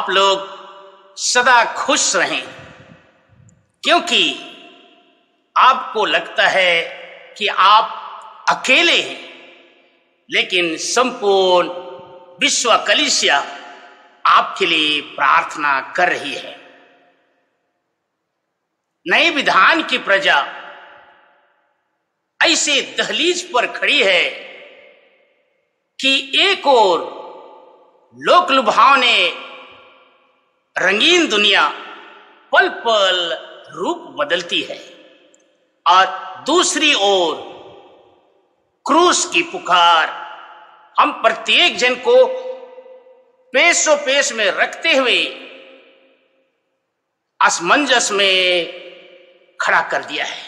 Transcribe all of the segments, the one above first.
आप लोग सदा खुश रहें, क्योंकि आपको लगता है कि आप अकेले हैं, लेकिन संपूर्ण विश्व कलीसिया आपके लिए प्रार्थना कर रही है। नए विधान की प्रजा ऐसे दहलीज पर खड़ी है कि एक और लोक लुभावने रंगीन दुनिया पल पल रूप बदलती है, और दूसरी ओर क्रूस की पुकार हम प्रत्येक जन को पेशो पेश में रखते हुए असमंजस में खड़ा कर दिया है।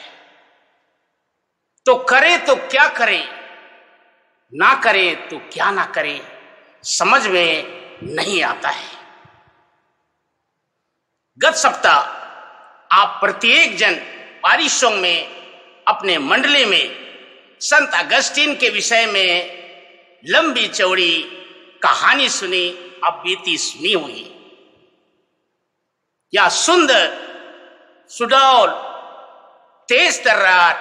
तो करें तो क्या करें, ना करें तो क्या ना करें, समझ में नहीं आता है। गत सप्ताह आप प्रत्येक जन पारिशों में अपने मंडली में संत अगस्तीन के विषय में लंबी चौड़ी कहानी सुनी, अब बीती सुनी हुई। या सुंदर सुडौल तेज तर्रार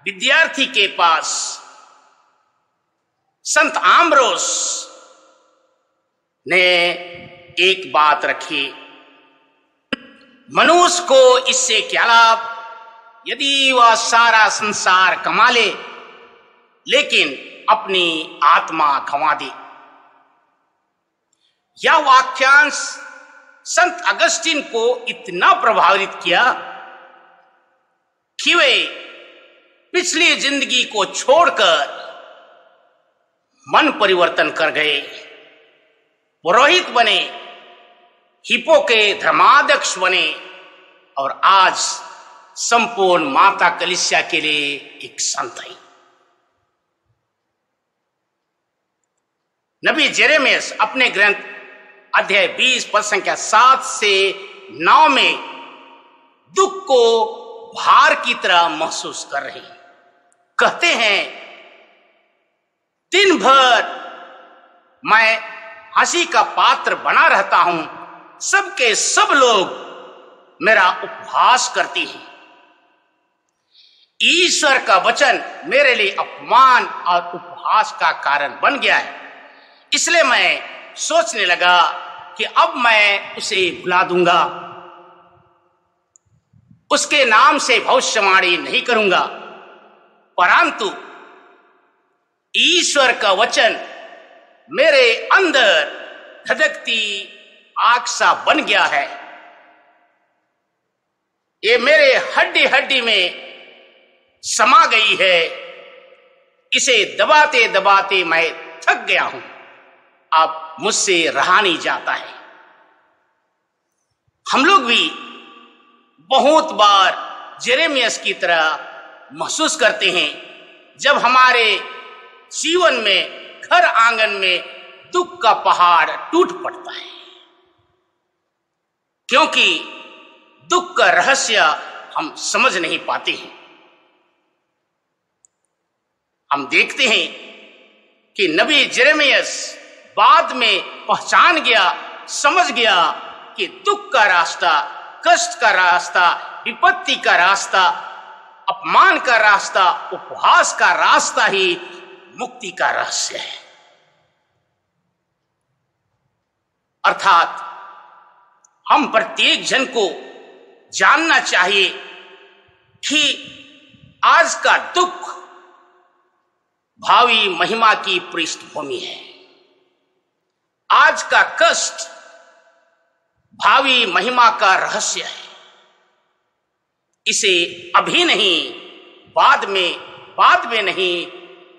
विद्यार्थी के पास संत आम्ब्रोस ने एक बात रखी, मनुष्य को इससे क्या लाभ यदि वह सारा संसार कमा ले लेकिन अपनी आत्मा गंवा दे। यह वाक्यांश संत अगस्तीन को इतना प्रभावित किया कि वे पिछली जिंदगी को छोड़कर मन परिवर्तन कर गए, पुरोहित बने, हिप्पो के धर्माध्यक्ष बने, और आज संपूर्ण माता कलीसिया के लिए एक संत है। नबी जेरेमियस अपने ग्रंथ अध्याय 20 पद संख्या 7 से 9 में दुख को भार की तरह महसूस कर रहे हैं। कहते हैं, दिन भर मैं हंसी का पात्र बना रहता हूं, सबके सब लोग मेरा उपहास करते हैं। ईश्वर का वचन मेरे लिए अपमान और उपहास का कारण बन गया है, इसलिए मैं सोचने लगा कि अब मैं उसे भुला दूंगा, उसके नाम से भविष्यवाणी नहीं करूंगा। परंतु ईश्वर का वचन मेरे अंदर धधकती आग सा बन गया है, ये मेरे हड्डी हड्डी में समा गई है, इसे दबाते दबाते मैं थक गया हूं, अब मुझसे रहा नहीं जाता है। हम लोग भी बहुत बार जेरेमियस की तरह महसूस करते हैं, जब हमारे जीवन में घर आंगन में दुख का पहाड़ टूट पड़ता है, क्योंकि दुख का रहस्य हम समझ नहीं पाते हैं। हम देखते हैं कि नबी जेरेमियस बाद में पहचान गया, समझ गया कि दुख का रास्ता, कष्ट का रास्ता, विपत्ति का रास्ता, अपमान का रास्ता, उपहास का रास्ता ही मुक्ति का रहस्य है। अर्थात हम प्रत्येक जन को जानना चाहिए कि आज का दुख भावी महिमा की पृष्ठभूमि है, आज का कष्ट भावी महिमा का रहस्य है। इसे अभी नहीं, बाद में नहीं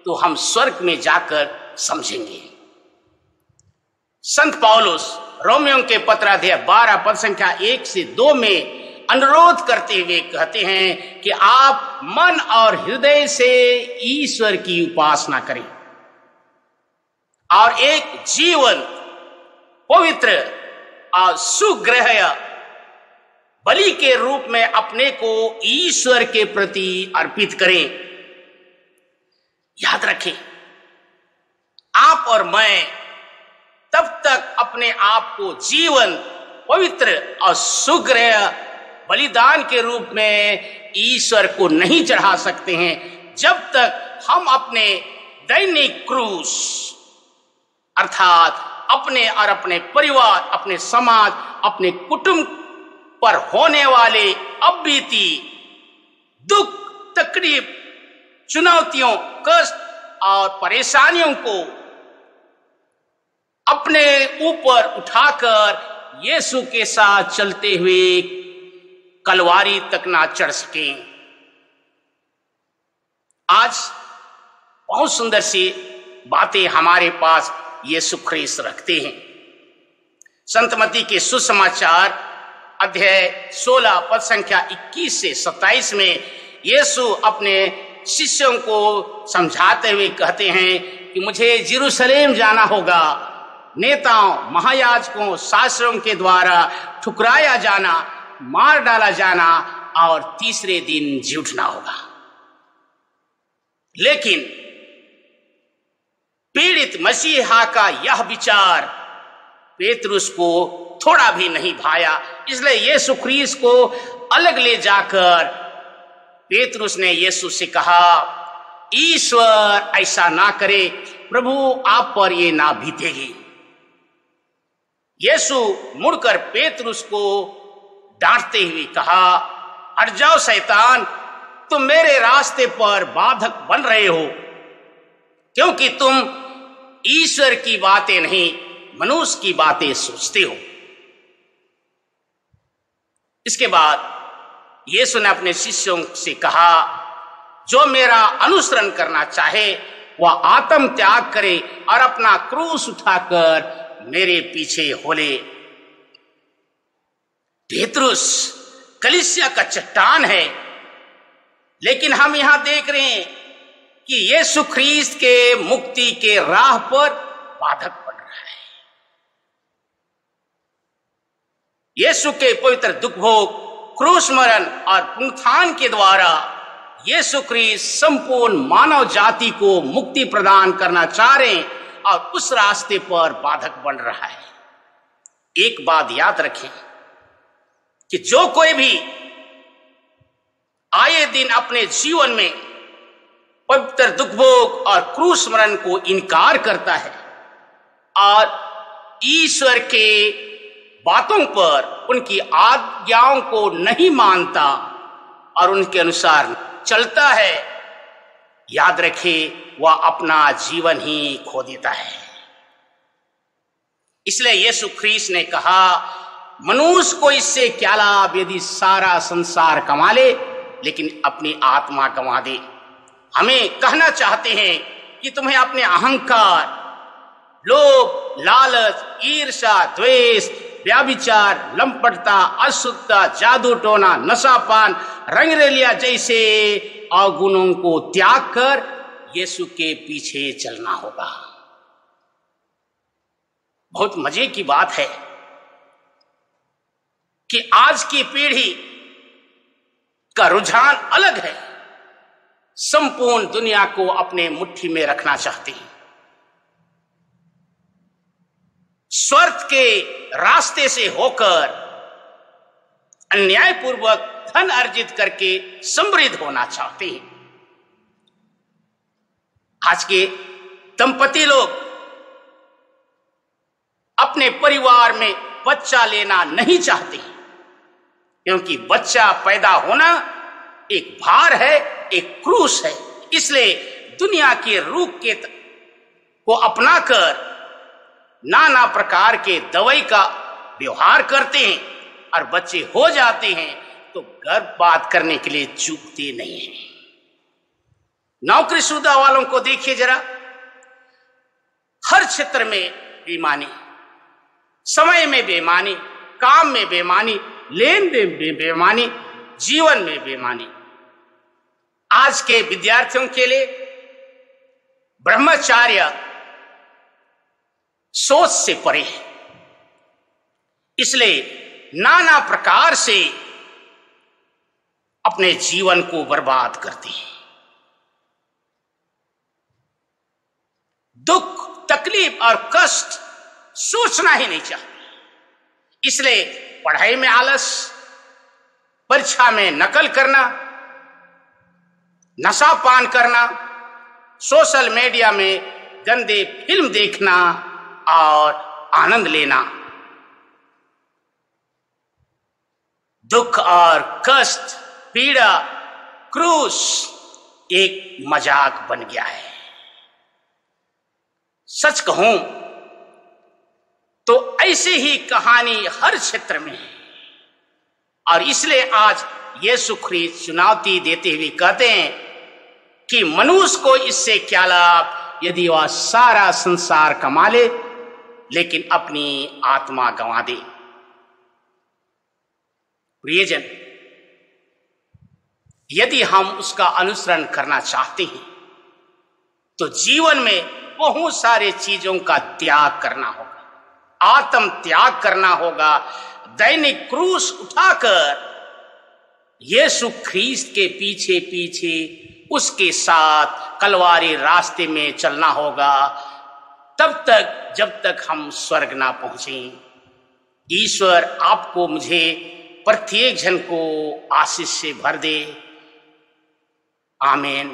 तो हम स्वर्ग में जाकर समझेंगे। संत पौलुस रोमियों के पत्र अध्याय 12 पद संख्या 1 से 2 में अनुरोध करते हुए कहते हैं कि आप मन और हृदय से ईश्वर की उपासना करें और एक जीवन पवित्र और सुग्रह बलि के रूप में अपने को ईश्वर के प्रति अर्पित करें। याद रखें, आप और मैं तब तक अपने आप को जीवन, पवित्र और सुग्रह बलिदान के रूप में ईश्वर को नहीं चढ़ा सकते हैं, जब तक हम अपने दैनिक क्रूस अर्थात अपने और अपने परिवार, अपने समाज, अपने कुटुंब पर होने वाले अबीती दुख, तकलीफ, चुनौतियों, कष्ट और परेशानियों को अपने ऊपर उठाकर यीशु के साथ चलते हुए कलवारी तक ना चढ़ सकें। आज बहुत सुंदर सी बातें हमारे पास यीशु ख्रीस्त रखते हैं। संत मत्ती के सुसमाचार अध्याय 16 पद संख्या 21 से 27 में यीशु अपने शिष्यों को समझाते हुए कहते हैं कि मुझे यरूशलेम जाना होगा, नेताओं, महायाजकों, शास्त्रों के द्वारा ठुकराया जाना, मार डाला जाना और तीसरे दिन जी उठना होगा। लेकिन पीड़ित मसीहा का यह विचार पेतरुस को थोड़ा भी नहीं भाया, इसलिए यीशु ख्रीस्त को अलग ले जाकर पेतरुस ने यीशु से कहा, ईश्वर ऐसा ना करे, प्रभु आप पर ये ना बीतेगी। यीशु मुड़कर पेतरुस को डांटते हुए कहा, हट जाओ शैतान, तुम मेरे रास्ते पर बाधक बन रहे हो, क्योंकि तुम ईश्वर की बातें नहीं मनुष्य की बातें सोचते हो। इसके बाद यीशु ने अपने शिष्यों से कहा, जो मेरा अनुसरण करना चाहे वह आत्म त्याग करे और अपना क्रूस उठाकर मेरे पीछे हो ले। पेतरुस कलीसिया का चट्टान है, लेकिन हम यहां देख रहे हैं कि यीशु ख्रीस्त के मुक्ति के राह पर बाधक बन रहा है। यीशु के पवित्र दुख भोग, क्रूस मरण और पुनरुत्थान के द्वारा यीशु ख्रीस्त संपूर्ण मानव जाति को मुक्ति प्रदान करना चाह रहे हैं और उस रास्ते पर बाधक बन रहा है। एक बात याद रखें कि जो कोई भी आए दिन अपने जीवन में पवित्र दुख भोग और क्रूस मरण को इनकार करता है और ईश्वर के बातों पर, उनकी आज्ञाओं को नहीं मानता और उनके अनुसार चलता है, याद रखें वह अपना जीवन ही खो देता है। इसलिए यीशु ख्रीस्त ने कहा, मनुष्य को इससे क्या लाभ यदि सारा संसार कमा ले लेकिन अपनी आत्मा गंवा दे। हमें कहना चाहते हैं कि तुम्हें अपने अहंकार, लोभ, लालच, ईर्ष्या, द्वेष, व्याभिचार, लंपटता, अशुद्धता, जादू टोना, नशापान, रंगरेलिया जैसे अवगुणों को त्याग कर यीशु के पीछे चलना होगा। बहुत मजे की बात है कि आज की पीढ़ी का रुझान अलग है। संपूर्ण दुनिया को अपने मुट्ठी में रखना चाहते हैं, स्वार्थ के रास्ते से होकर अन्यायपूर्वक धन अर्जित करके समृद्ध होना चाहते हैं। आज के दंपति लोग अपने परिवार में बच्चा लेना नहीं चाहते, क्योंकि बच्चा पैदा होना एक भार है, एक क्रूस है। इसलिए दुनिया के रूप को अपनाकर नाना प्रकार के दवाई का व्यवहार करते हैं और बच्चे हो जाते हैं तो गर्भपात करने के लिए चूकते नहीं हैं। नौकरीशुदा वालों को देखिए जरा, हर क्षेत्र में बेईमानी, समय में बेईमानी, काम में बेईमानी, लेन देन में बेईमानी, जीवन में बेईमानी। आज के विद्यार्थियों के लिए ब्रह्मचार्य सोच से परे है, इसलिए नाना प्रकार से अपने जीवन को बर्बाद करते हैं। दुख, तकलीफ और कष्ट सोचना ही नहीं चाहते। इसलिए पढ़ाई में आलस, परीक्षा में नकल करना, नशा पान करना, सोशल मीडिया में गंदे फिल्म देखना और आनंद लेना, दुख और कष्ट, पीड़ा, क्रूस एक मजाक बन गया है। सच कहूं तो ऐसी ही कहानी हर क्षेत्र में है, और इसलिए आज यीशु ख्रीस्त चुनौती देते हुए कहते हैं कि मनुष्य को इससे क्या लाभ यदि वह सारा संसार कमा ले लेकिन अपनी आत्मा गंवा दे। प्रियजन, यदि हम उसका अनुसरण करना चाहते हैं तो जीवन में बहुत सारे चीजों का त्याग करना होगा, आत्म त्याग करना होगा, दैनिक क्रूस उठाकर यीशु ख्रीस्त के पीछे पीछे उसके साथ कलवारी रास्ते में चलना होगा, तब तक जब तक हम स्वर्ग ना पहुंचे। ईश्वर आपको मुझे प्रत्येक जन को आशीष से भर दे। आमीन।